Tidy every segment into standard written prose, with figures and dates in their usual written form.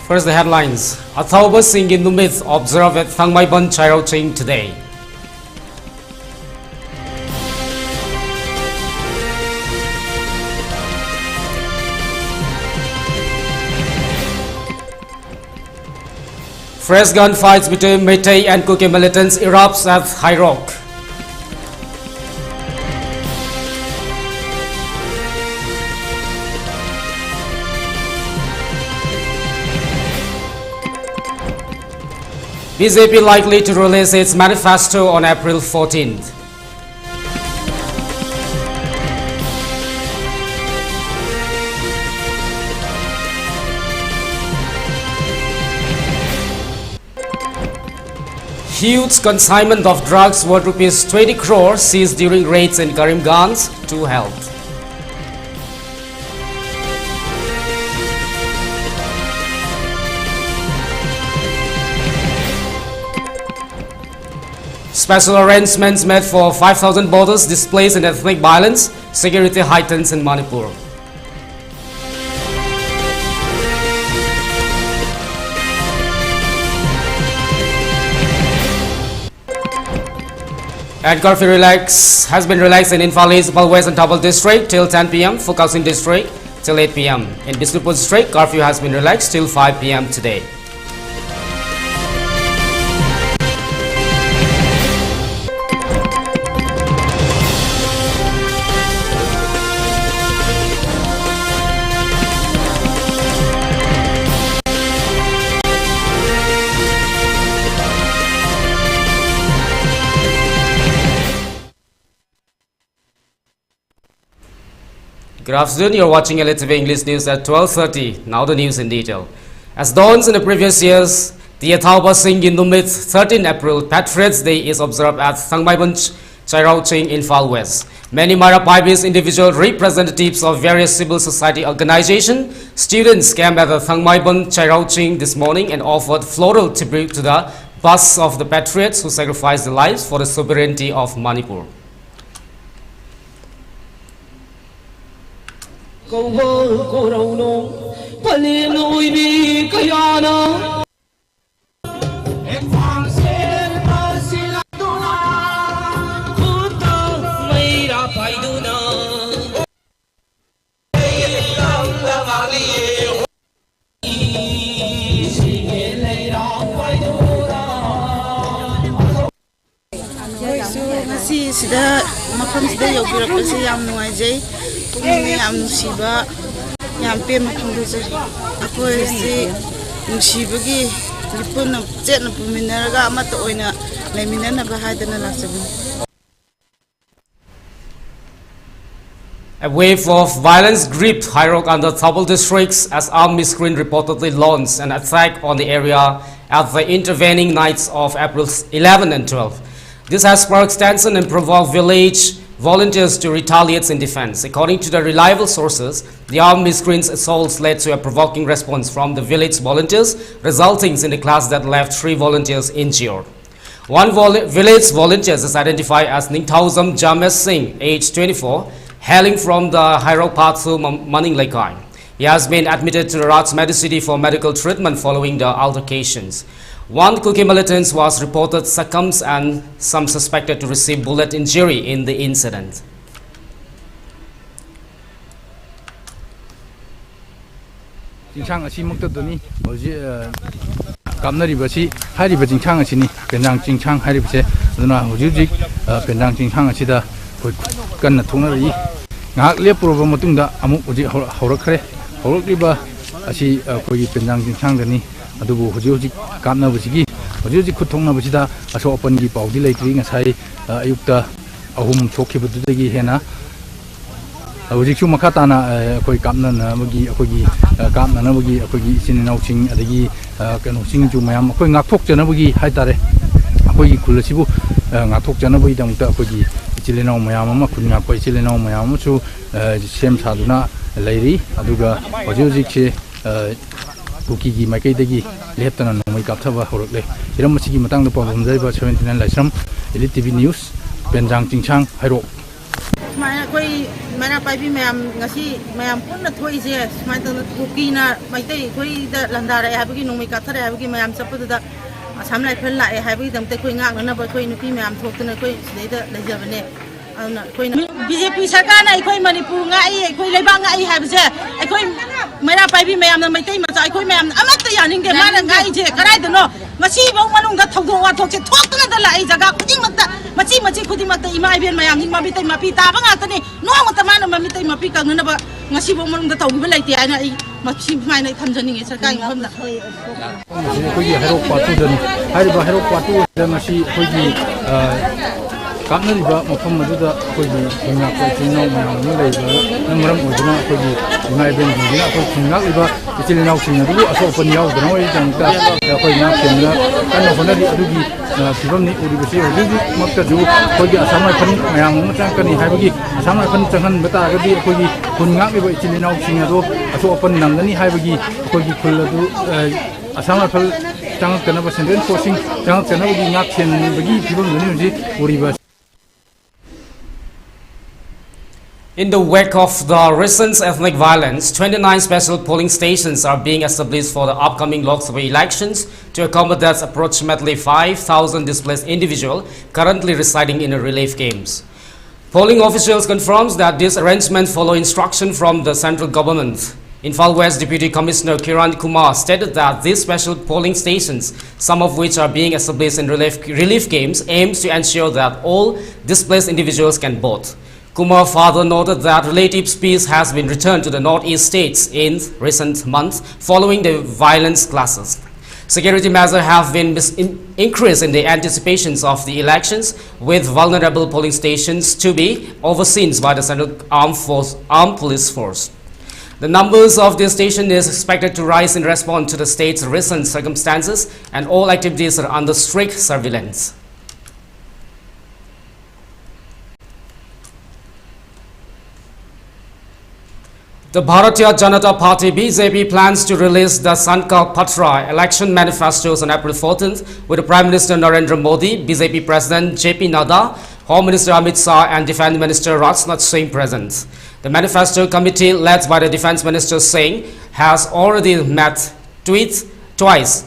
First, the headlines. Athauba Singh in Numith observed at Thangmaiban Chairau Ching today. Fresh gunfights between Meitei and Kuki militants erupts at High Rock. BJP likely to release its manifesto on April 14th. Huge consignment of drugs worth ₹20 crore seized during raids in Karimganj to held. Special arrangements made for 5,000 borders displaced in ethnic violence. Security heightens in Manipur. And curfew has been relaxed in Infal East, West and Tabal district till 10 p.m. Focusing district till 8 p.m. In Bisnupur district, curfew has been relaxed till 5 p.m. today. Good afternoon, you're watching ELITETV English News at 12:30. Now the news in detail. As dawns in the previous years, the Athauba Singh in Numith 13 April Patriots Day is observed at Thangmaiban Chairau Ching in Infal West. Many Marapaivis individual representatives of various civil society organizations, students came at the Thangmaiban Chairau Ching this morning and offered floral tribute to the busts of the Patriots who sacrificed their lives for the sovereignty of Manipur. Sida mafam sida yogirapase yam nuaijai pumni yam nusiba yam pe mafundujai akoi si nusibagi lipuna chetna puminaraga amata oina laiminana bahadana lasabu. A wave of violence gripped High Rock and the Tabal districts as armed miscreant reportedly launched an attack on the area at the intervening nights of April 11 and 12. This has sparked tension and provoked village volunteers to retaliate in defense. According to the reliable sources, the armed miscreants' assaults led to a provoking response from the village volunteers, resulting in a clash that left 3 volunteers injured. One village volunteer is identified as Ningthauzam James Singh, age 24, hailing from the High Rock path to Maning Laikai. He has been admitted to the Raj Medicity for medical treatment following the altercations. One Kuki militant was reported succumbed and some suspected to receive bullet injury in the incident. Jingchang asi muktadani hoji kamnari basi hari ba jingchang asi ni penjang jingchang hari base aduna hoji penjang jingchang asi da kanna thonari ngak lepro matungda amuk hoji haurakre haurakliba asi koi penjang jingchang dani adubu hoji kamna basi hoji khuthongna basi da aso open gi paudi leitri ngasai ayukta ahum thokibudagi hena hoji chu makatana koi kamna na magi akogi kamna na magi akogi sininauching adagi kanu sing chu mayam koi ngakthok jana bagi haitare akogi khulasibu ngakthok jana bagi damta akogi chilenau mayam ama khunga koi chilenau mayam chu sem saduna leiri aduga hoji che Kuki gi makai dagi leptana nomai kapthaba horakle hiram masigi matangda pawam jaiba 79 laisram ELITETV news penjang chingchang hairo mai koi Mera Pipi Mam Nasi Mam Puna Toys, yes, my Tukina, my day, the Landara, Habiki, no make after Habiki, Mam supported that some like Pella, having them taking out another Queen of Mam talking a Queen later, the Javane. BJP Sakana, I call Manipur, I call Lebanga, I have there. I call Mera Pipi Mam, my team, I call Mam. I'm not the young man and guy, I don't know. Masibo Manunga Togo, talk to the lies, I got Machi Kudimata, Imabian, Miami, Mabita, Mapita, Anthony, no one the man of Mamita, Mapika, number Masibo Manunga Togo, like the Anna, Machi, my Tanzania is a kind of the Hero Patu, Hariba Hero Patu, the Machi, Kamnariba, Mohammeduda, Kogi, Kina, Kino, Malaysia, Namuram Udina, Kogi, Imabian, Kinaliba, the Tilina, a open yard, the noise and Koina, and of another Adugi, Tivani, Udibasi, Makadu, Kogi, Asama, Mayam, Habigi, Asama Pantahan, Batagadi, Kogi, Kunaki, Tilina, Sinado, a open Nandani, Habigi, Kogi, Kuladu, Asama. Jangan kena bersendirian forcing, jangan kena bagi ngaksian bagi people ini uribas. In the wake of the recent ethnic violence, 29 special polling stations are being established for the upcoming Lok Sabha elections to accommodate approximately 5,000 displaced individuals currently residing in relief camps. Polling officials confirms that this arrangement follows instruction from the central government. Infal West Deputy Commissioner Kiran Kumar stated that these special polling stations, some of which are being established in relief camps, aims to ensure that all displaced individuals can vote. Kumar further noted that relative peace has been returned to the northeast states in recent months following the violence clashes. Security measures have been increased in the anticipations of the elections, with vulnerable polling stations to be overseen by the Central Armed Police Force. The numbers of this station is expected to rise in response to the state's recent circumstances, and all activities are under strict surveillance. The Bharatiya Janata Party BJP plans to release the Sankalp Patra election manifestos on April 14th with the Prime Minister Narendra Modi, BJP President JP Nadda, Home Minister Amit Shah and Defence Minister Rajnath Singh present. The manifesto committee led by the Defence Minister Singh has already met twice.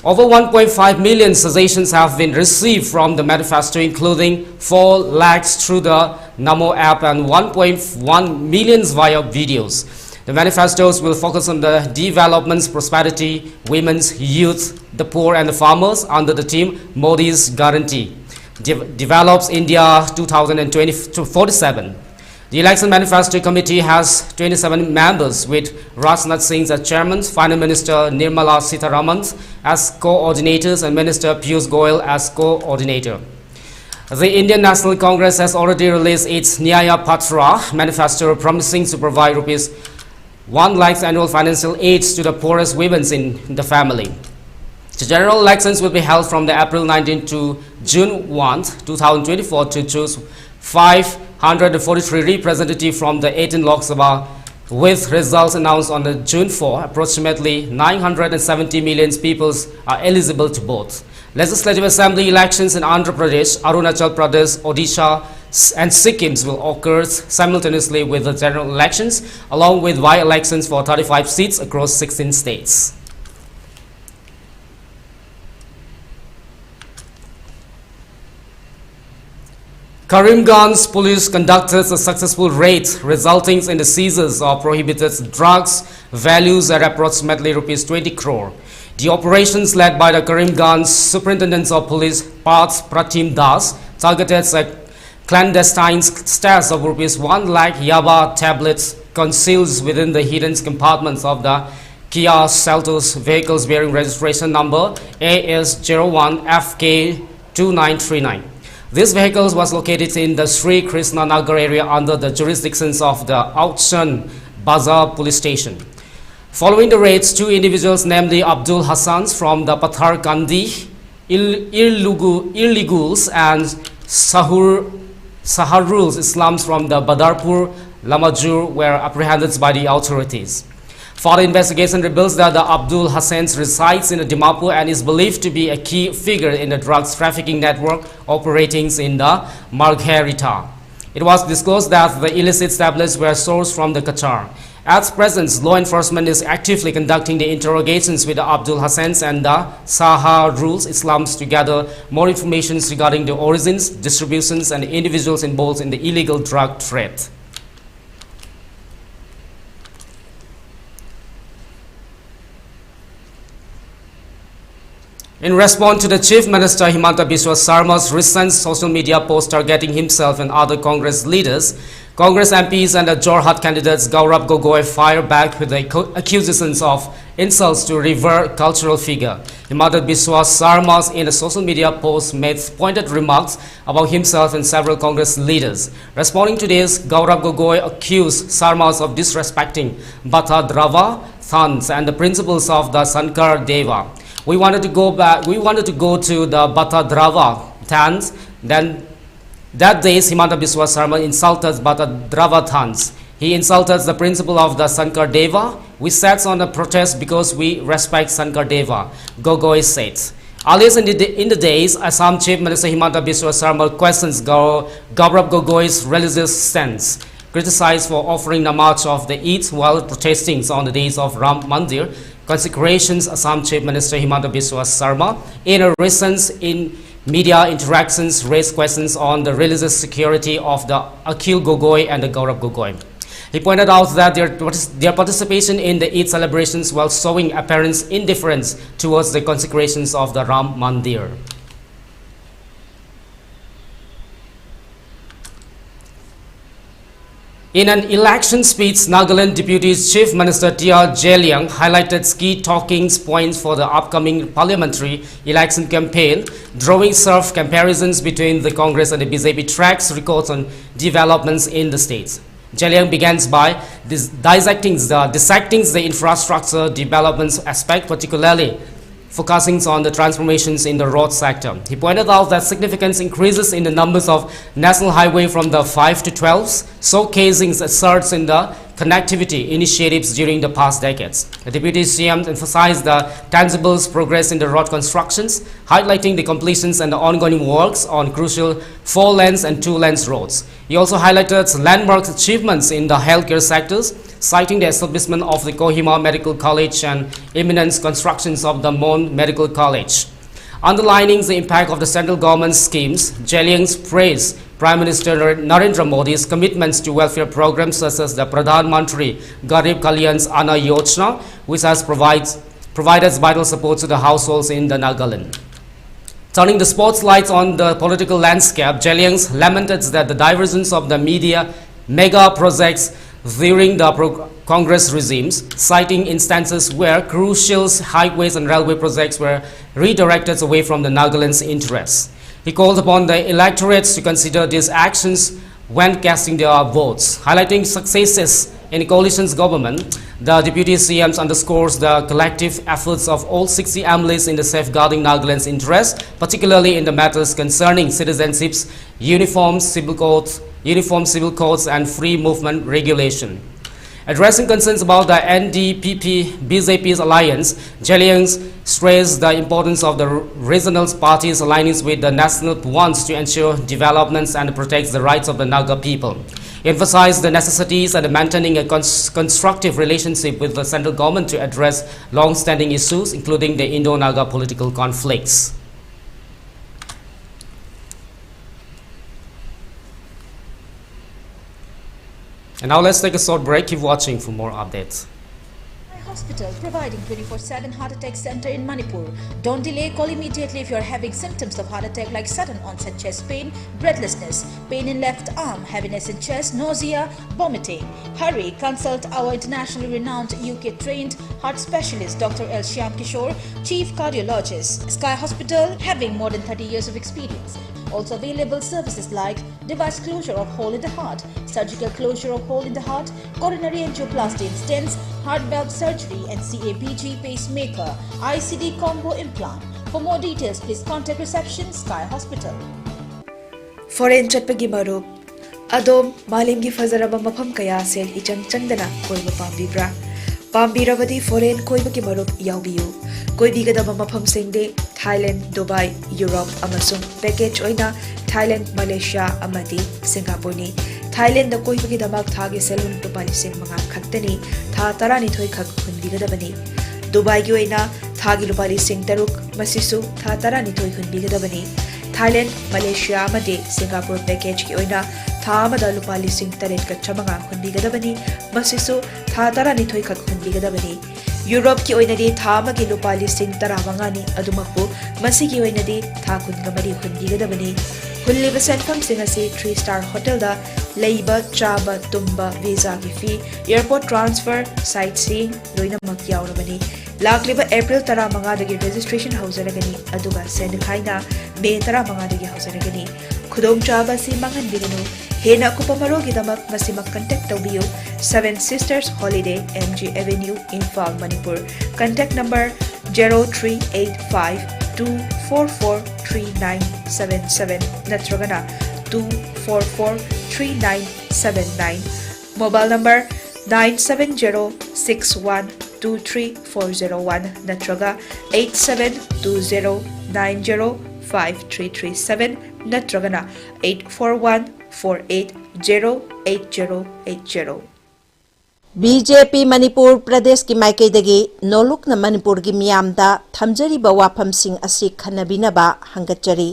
Over 1.5 million suggestions have been received from the manifesto, including 4 lakhs through the Namo app and 1.1 million via videos. The manifestos will focus on the developments, prosperity, women's, youth, the poor and the farmers under the theme Modi's Guarantee. Develops India 2047. The Election Manifesto Committee has 27 members, with Rajnath Singh as chairman, Finance Minister Nirmala Sitharaman as coordinators and Minister Piyush Goyal as coordinator. The Indian National Congress has already released its Nyaya Patra manifesto, promising to provide rupees 1 lakh annual financial aid to the poorest women in the family. The general elections will be held from the April 19 to June 1, 2024 to choose 543 representatives from the 18 Lok Sabha, with results announced on the June 4. Approximately 970 million people are eligible to vote. Legislative Assembly elections in Andhra Pradesh, Arunachal Pradesh, Odisha and Sikkim will occur simultaneously with the general elections, along with by-elections for 35 seats across 16 states. Karimganj police conducted a successful raid, resulting in the seizures of prohibited drugs values at approximately rupees 20 crore. The operations led by the Karimganj Superintendent of Police Parth Pratim Das targeted a clandestine stash of rupees 1 lakh Yaba tablets concealed within the hidden compartments of the Kia Seltos vehicles bearing registration number AS01FK2939. This vehicle was located in the Sri Krishna Nagar area under the jurisdictions of the Auction Bazaar police station. Following the raids, 2 individuals, namely Abdul Hassans from the Pathar Kandi illegals and Saharul Islams from the Badarpur Lamajur, were apprehended by the authorities. Further investigation reveals that the Abdul Hassans resides in Dimapur and is believed to be a key figure in the drugs trafficking network operating in the Margherita. It was disclosed that the illicit tablets were sourced from the Qatar. At present, law enforcement is actively conducting the interrogations with the Abdul Hassans and the Saha Rules Islams to gather more information regarding the origins, distributions, and individuals involved in the illegal drug trade. In response to the Chief Minister Himanta Biswa Sarma's recent social media post targeting himself and other Congress leaders, Congress MPs and the Jorhat candidates Gaurav Gogoi fired back with the accusations of insults to revere cultural figure. Himanta Biswa Sarma in a social media post made pointed remarks about himself and several Congress leaders. Responding to this, Gaurav Gogoi accused Sarma of disrespecting Bata Drava Thans and the principles of the Sankar Deva. We wanted to go to the Bata Drava Thans. Then that day, Himanta Biswa Sarma insulted Bata Drava Thans. He insulted the principle of the Sankar Deva. We sat on the protest because we respect Sankar Deva, Gogoi said. Earlier in the days, Assam Chief Minister Himanta Biswa Sarma questions Gaurav Gogoi's religious stance, criticized for offering namaz of the Eid while protesting on the days of Ram Mandir consecrations. Assam Chief Minister Himanta Biswa Sarma, in a recent media interactions, raised questions on the religious security of the Akhil Gogoi and the Gaurav Gogoi. He pointed out that their participation in the Eid celebrations while showing apparent indifference towards the consecrations of the Ram Mandir. In an election speech, Nagaland Deputy Chief Minister Tia Jeliang highlighted key talking points for the upcoming parliamentary election campaign, drawing sharp comparisons between the Congress and the BJP tracks records on developments in the states. Jeliang begins by dissecting the infrastructure developments aspect, particularly focusing on the transformations in the road sector. He pointed out that significant increases in the numbers of national highway from the 5 to 12, showcasing a surge in the connectivity initiatives during the past decades. The Deputy CM emphasized the tangible progress in the road constructions, highlighting the completions and the ongoing works on crucial 4-lanes and 2-lanes roads. He also highlighted landmark achievements in the healthcare sectors, citing the establishment of the Kohima Medical College and imminent constructions of the Mon Medical College. Underlining the impact of the central government schemes, Jeliang praised Prime Minister Narendra Modi's commitments to welfare programs such as the Pradhan Mantri Garib Kalyan Anna Yojana, which has provided vital support to the households in the Nagaland. Turning the spotlight on the political landscape, Jeliang lamented that the divergence of the media mega projects during the Congress regimes, citing instances where crucial highways and railway projects were redirected away from the Nagaland's interests. He called upon the electorates to consider these actions when casting their votes. Highlighting successes in coalition's government, the Deputy CM underscores the collective efforts of all 60 MLAs in the safeguarding Nagaland's interests, particularly in the matters concerning citizenships, uniform civil codes and free movement regulation. Addressing concerns about the NDPP-BJP's alliance, Jeliang stressed the importance of the regional parties aligning with the national ones to ensure developments and protect the rights of the Naga people. He emphasized the necessities of maintaining a constructive relationship with the central government to address long-standing issues, including the Indo-Naga political conflicts. And now let's take a short break. Keep watching for more updates. Hospital providing 24/7 heart attack center in Manipur. Don't delay, call immediately if you are having symptoms of heart attack like sudden onset chest pain, breathlessness, pain in left arm, heaviness in chest, nausea, vomiting. Hurry, consult our internationally renowned UK trained heart specialist Dr. L. Shyam Kishore, chief cardiologist. Sky Hospital having more than 30 years of experience. Also available services like device closure of hole in the heart, surgical closure of hole in the heart, coronary angioplasty and stents, heart valve surgery and CABG pacemaker, ICD combo implant. For more details, please contact reception Sky Hospital. Foreign chatpagi marup adom malimgi fazaraba mafam kaya sel ichang chandana koiba pambibra pambirabadi foreign koibagi marup yaubiyu koibigadaba mafam singde Thailand, Dubai, Europe amasung package oina Thailand, Malaysia, amadi Singapore ni. Thailand da koi bagi damak thagi selun to palising mga khaktani tha tarani thoi khak khundi gadabani. Dubai gi oina thagi lupali sing taruk masisu tha tarani thoi khundi gadabani. Thailand, Malaysia, amadi Singapore package ki oina tha amada lupali sing taret ka chamanga khundi gadabani masisu tha tarani thoi khak khundi gadabani. Europe ki oinadi tha amagi lupali sing taramangani adumakpu masigi oinadi tha kungamari khundi gadabani. Hulliba senfam singasi 3-star hotel da leiba chaba tumba visa ki fee airport transfer sightseeing loina mak yaurabani. Lakliba April tara manga dagi registration hausaragani aduga sen khaina May tara manga dagi hausaragani. Khudong chaba si mangan biganu hena kupamaro gi damak masimak contact tawbiyo 7 Sisters Holiday MG Avenue Imphal Manipur. Contact number 0385 2443977 natragana 2443979. Mobile number 97061234001 natraga 8720905337 natragana 84148088080. BJP Manipur Pradesh ki Maikaidagi Noluk na Manipur ki Miyamda Thamjari ba wafam sing asi khanabinaba hangachari.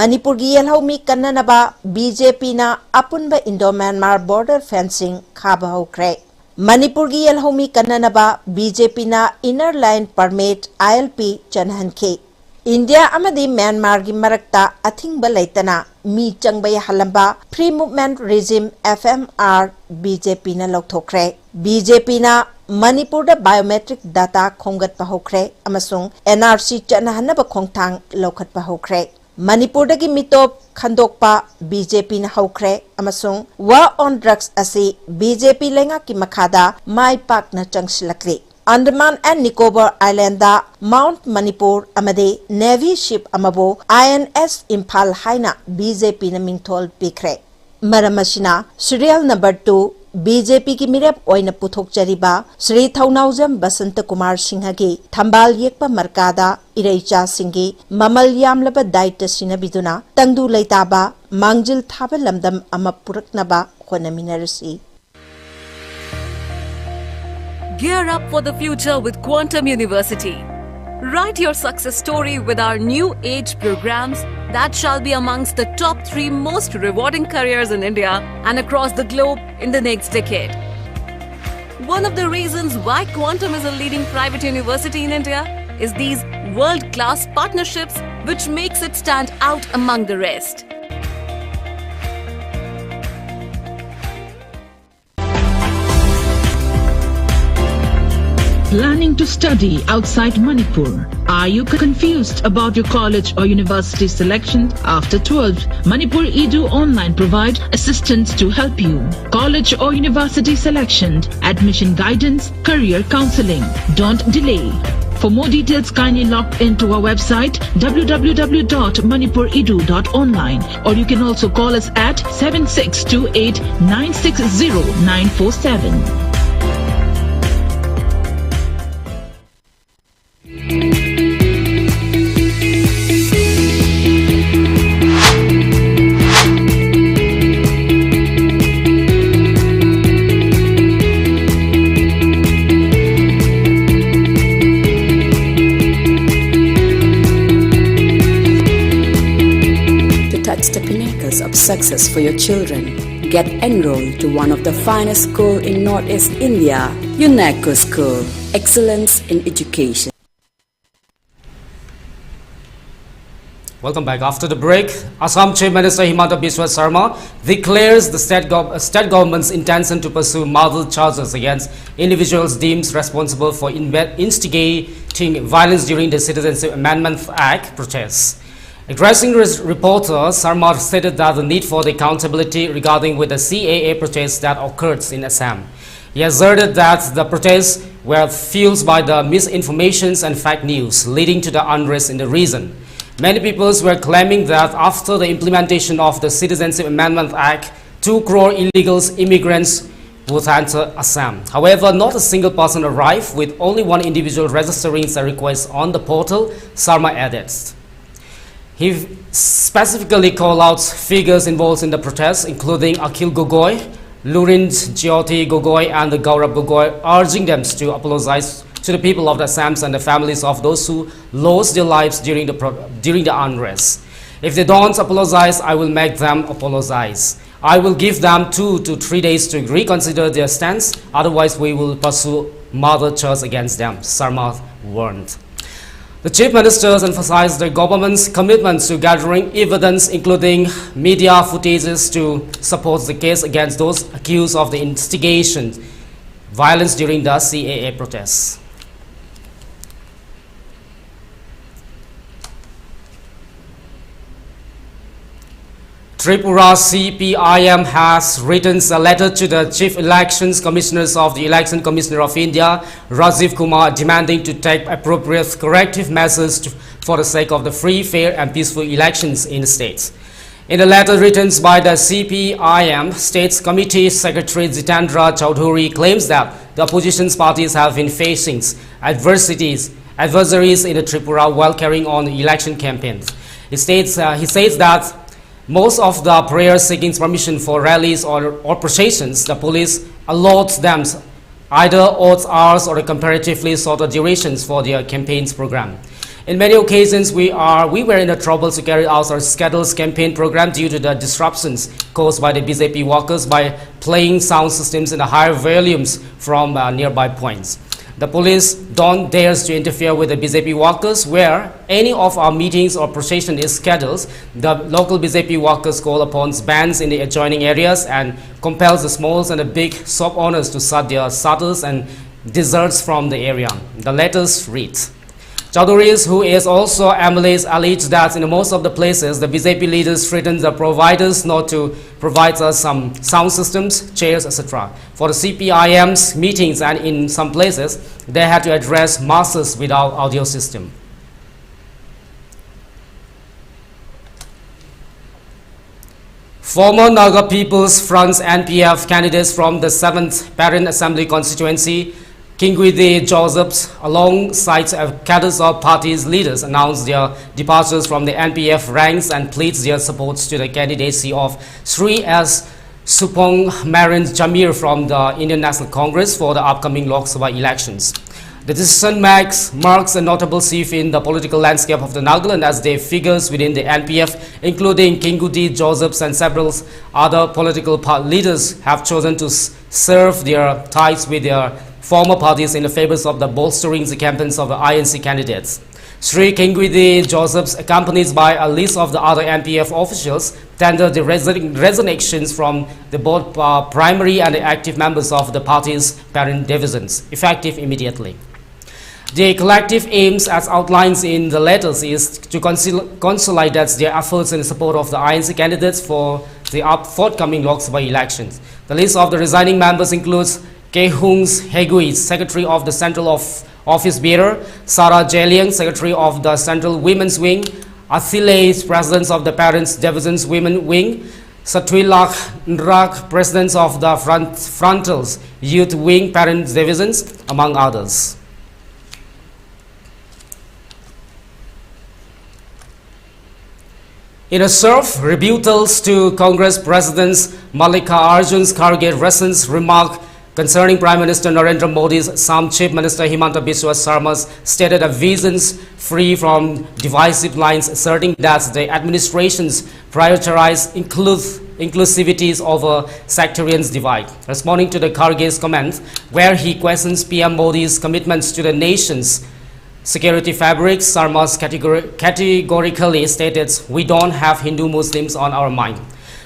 Manipur ki yelhaumi kannanaba BJP na apunba Indo-Myanmar border fencing khaba hokre. Manipur ki yelhaumi kannanaba BJP na inner line permit ILP chanhanke. India amadi Myanmar ki marakta athingba laitana mi changba halamba free movement regime FMR BJP na lokthokre. BJP na Manipur da biometric data khongat pa hokre amasung NRC chanahanaba khongthang lokhat pa hokre. Manipur da ki mitop khandokpa BJP na hokre amasung war on drugs asi BJP lenga ki makhada mai pak na changsilakri. Andaman and Nicobar Island da Mount Manipur amade Navy ship amabo INS Imphal haina BJP na mingthol pikre. Maramasina serial number 2 BJP ki mirep oina puthok chariba Sri Thaunaujam Basanta Kumar Singha gi Thambal yekpa markada Iraicha Singhi Mamal yamlaba daita sinabiduna tangdu leitaba mangjil thaba lamdam ama puraknaba khonaminarasi. Gear up for the future with Quantum University. Write your success story with our new age programs that shall be amongst the top 3 most rewarding careers in India and across the globe in the next decade. One of the reasons why Quantum is a leading private university in India is these world-class partnerships which makes it stand out among the rest. Planning to study outside Manipur? Are you confused about your college or university selection after 12? Manipur Edu Online provides assistance to help you. College or university selection, admission guidance, career counseling. Don't delay. For more details, kindly log into our website www.manipuredu.online, or you can also call us at 7628 960 947. Of success for your children. Get enrolled to one of the finest schools in Northeast India, UNESCO School. Excellence in education. Welcome back. After the break, Assam Chief Minister Himanta Biswa Sarma declares the state government's intention to pursue model charges against individuals deemed responsible for instigating violence during the Citizenship Amendment Act protests. Addressing reporter, Sarma stated that the need for the accountability regarding with the CAA protests that occurred in Assam. He asserted that the protests were fueled by the misinformations and fake news, leading to the unrest in the region. Many people were claiming that after the implementation of the Citizenship Amendment Act, 2 crore illegal immigrants would enter Assam. However, not a single person arrived, with only one individual registering a request on the portal, Sarma added. He specifically called out figures involved in the protests, including Akhil Gogoi, Lurind Jyoti Gogoi, and the Gaurav Gogoi, urging them to apologize to the people of the Assam and the families of those who lost their lives during the unrest. If they don't apologize, I will make them apologize. I will give them 2 to 3 days to reconsider their stance. Otherwise, we will pursue mother church against them, Sarma warned. The Chief Ministers emphasized the government's commitment to gathering evidence, including media footages, to support the case against those accused of the instigation violence during the CAA protests. Tripura CPIM has written a letter to the Chief Elections Commissioners of the Election Commissioner of India, Rajiv Kumar, demanding to take appropriate corrective measures for the sake of the free, fair and peaceful elections in the states. In a letter written by the CPIM States Committee Secretary Jitendra Chowdhury claims that the opposition parties have been facing adversaries in the Tripura while carrying on election campaigns. He says that most of the prayers seeking permission for rallies or processions, the police allots them either odd hours or comparatively shorter durations for their campaigns program. In many occasions, we were in trouble to carry out our scheduled campaign program due to the disruptions caused by the BJP workers by playing sound systems in the higher volumes from nearby points. The police don't dare to interfere with the BJP workers where any of our meetings or procession is scheduled. The local BJP workers call upon bans in the adjoining areas and compels the small and the big shop owners to shut their shutters and deserts from the area. The letters read. Chowdhury, who is also MLS, alleged that in most of the places, the BJP leaders threatened the providers not to provide us some sound systems, chairs, etc. for the CPIM's meetings, and in some places, they had to address masses without audio system. Former Naga People's Front's NPF candidates from the 7th Parent Assembly constituency, Kingwidi Josephs, alongside cadres of parties leaders, announced their departures from the NPF ranks and pleads their support to the candidacy of Sri S. Supong Marin Jamir from the Indian National Congress for the upcoming Lok Sabha elections. The decision marks a notable shift in the political landscape of the Nagaland as they figures within the NPF, including Kingwidi Josephs and several other political leaders, have chosen to serve their ties with their former parties in the favors of the bolstering the campaigns of the INC candidates. Sri Kingwidi Josephs, accompanied by a list of the other NPF officials, tendered the resignations from the both primary and active members of the party's parent divisions, effective immediately. The collective aims, as outlined in the letters, is to consolidate their efforts in support of the INC candidates for the forthcoming Lok Sabha elections. The list of the resigning members includes Kehungs Hegui, Secretary of the Central Office Bureau, Sarah Jeliang, Secretary of the Central Women's Wing, Athile, President of the Parents Division's Women Wing, Satwilak Nrak, President of the Frontals Youth Wing Parents Divisions, among others. In a short rebuttals to Congress President Mallikarjun Kharge's recent remark concerning Prime Minister Narendra Modi's, some Chief Minister Himanta Biswa Sarma stated a visions free from divisive lines, asserting that the administrations prioritize inclusivities over sectarian divide. Responding to the Kharge's comment, where he questions PM Modi's commitments to the nation's security fabric, Sarma categorically stated, "We don't have Hindu Muslims on our mind.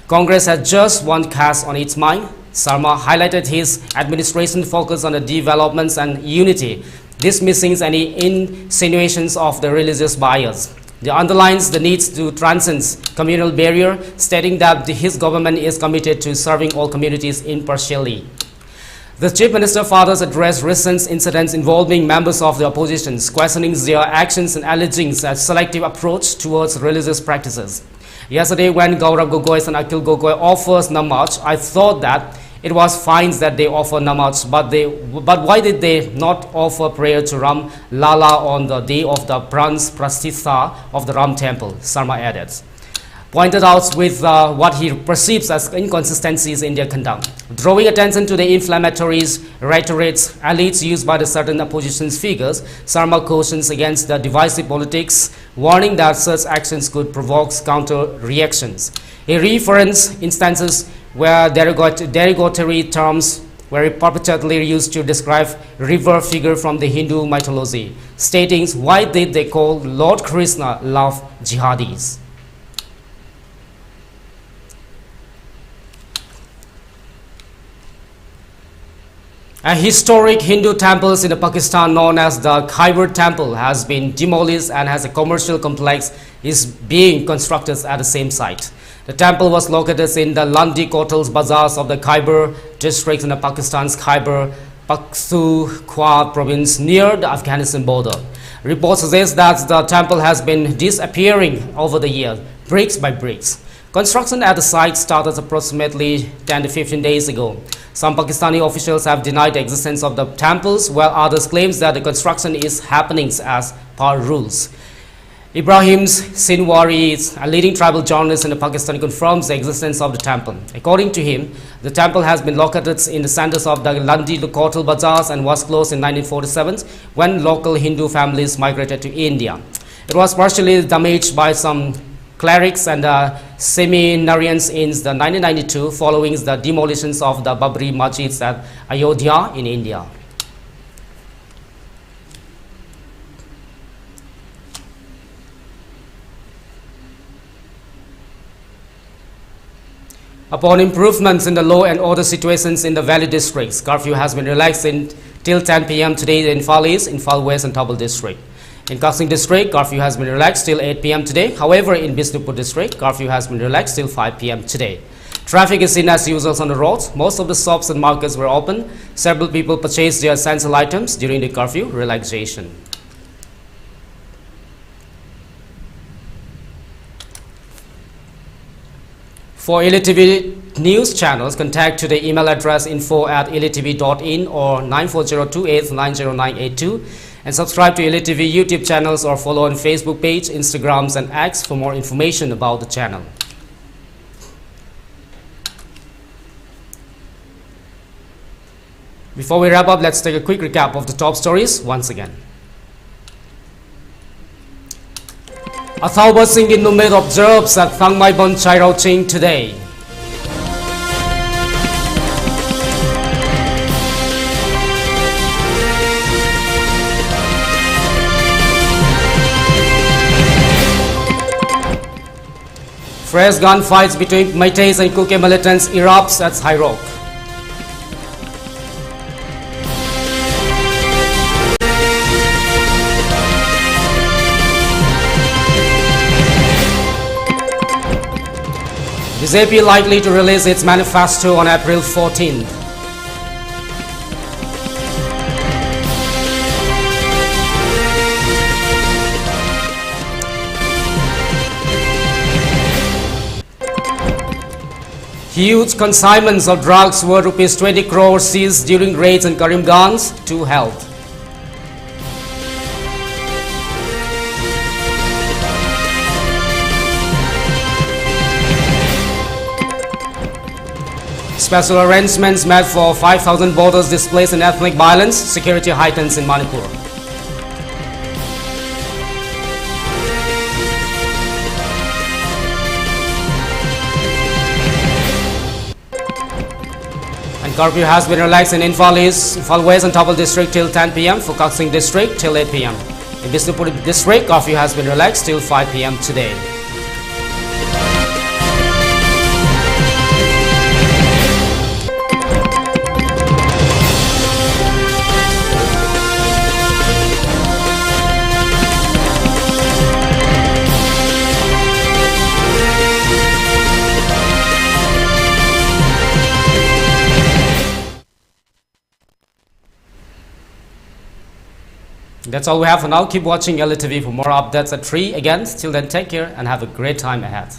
Congress has just one caste on its mind." Sarma highlighted his administration focus on the developments and unity, dismissing any insinuations of the religious bias. He underlines the need to transcend communal barrier, stating that his government is committed to serving all communities impartially. The Chief Minister further addressed recent incidents involving members of the opposition, questioning their actions and alleging a selective approach towards religious practices. Yesterday, when Gaurav Gogoi and Akhil Gogoi offers namaz, I thought that It was fines that they offer namaz, but why did they not offer prayer to Ram Lala on the day of the Pran's Prastitha of the Ram temple? Sarma added. Pointed out with what he perceives as inconsistencies in their conduct. Drawing attention to the inflammatory rhetorics elites used by the certain opposition figures, Sarma cautions against the divisive politics, warning that such actions could provoke counter-reactions. He referenced instances where derogatory terms were perpetually used to describe river figure from the Hindu mythology, stating, why did they call Lord Krishna love jihadis? A historic Hindu temples in Pakistan known as the Khyber Temple has been demolished and has a commercial complex is being constructed at the same site. The temple was located in the Landi Kotal Bazaars of the Khyber district in Pakistan's Khyber Pakhtunkhwa province near the Afghanistan border. Reports suggest that the temple has been disappearing over the years, bricks by bricks. Construction at the site started approximately 10 to 15 days ago. Some Pakistani officials have denied the existence of the temples, while others claim that the construction is happening as per rules. Ibrahim Sinwari, a leading tribal journalist in Pakistan, confirms the existence of the temple. According to him, the temple has been located in the centers of the Landi Kotal Bazaars and was closed in 1947 when local Hindu families migrated to India. It was partially damaged by some clerics and seminarians in the 1992 following the demolitions of the Babri Masjids at Ayodhya in India. Upon improvements in the law and order situations in the Valley districts, curfew has been relaxed till 10 p.m. today in Infal East, Infal West and Tabal district. In Kasing district, curfew has been relaxed till 8 p.m. today. However, in Bisnupur district, curfew has been relaxed till 5 p.m. today. Traffic is seen as usual on the roads. Most of the shops and markets were open. Several people purchased their essential items during the curfew relaxation. For ELITETV news channels, contact to the email address info@elitv.in or 9402890982 and subscribe to ELITETV YouTube channels or follow on Facebook page, Instagrams and X for more information about the channel. Before we wrap up, let's take a quick recap of the top stories once again. A Thauba Singh in Numid observes at Panmei Bon Chairao Ching today. Fresh gunfights between Meiteis and Kuke militants erupts at Hairok. BJP likely to release its manifesto on April 14th. Huge consignments of drugs worth ₹20 crores seized during raids in Karimganj to health. Special arrangements made for 5,000 borders displaced in ethnic violence. Security heightens in Manipur. And curfew has been relaxed in Infal East, Infal West and Tabal district till 10 p.m. for Kasing district till 8 p.m. In Bisnupur district, curfew has been relaxed till 5 p.m. today. That's all we have for now. Keep watching ELITETV for more updates at 3 again. Till then, take care and have a great time ahead.